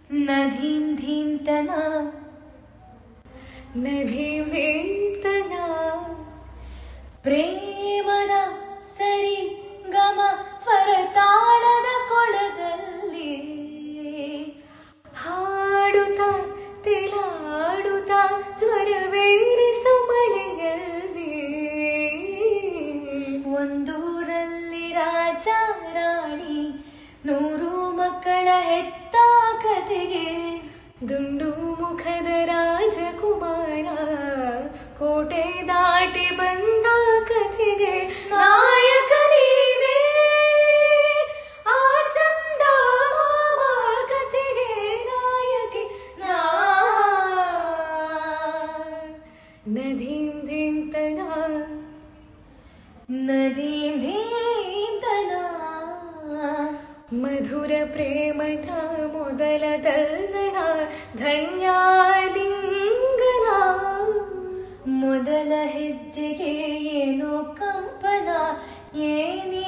ನಧೀಂ ಧೀಂತನ ನಧೀಂ ಧೀಂತನ ಪ್ರೇಮದ ಸರಿ ಗಮ ಸ್ವರ ತಾಳದ ಕೊಳದಲ್ಲಿ ಹಾಡುತ್ತಾ ತಿಲಾಡುತ್ತಾ ಜ್ವರವೇರಿಸು ಮಳೆಯಲ್ಲಿ ಒಂದೂರಲ್ಲಿ ರಾಜ ರಾಣಿ 100 ಮಕ್ಕಳ ಹೆತ್ತ ಕಥೆಗೆ ದುಂಡು ಮುಖದ ರಾಜಕುಮಾರ ಕೋಟೆ ದಾಟಿ ಬಂದ ಕಥೆಗೆ ನಾಯಕ ನೀನೇ ಆ ಚಂದ ಮಾಮ ಕಥೆಗೆ ನಾಯಕಿ ನಾ ನಧೀಂ ಧೀಂತನ ನದೀಂ ಧೀಂತನ ಮಧುರ ಪ್ರೇಮದ ಮೊದಲ ತಲ್ಲಣ ಧನ್ಯಾಲಿಂಗನ ಮೊದಲ ಹೆಜ್ಜೆಗೆ ಏನೋ ಕಂಪನ ಏನಿ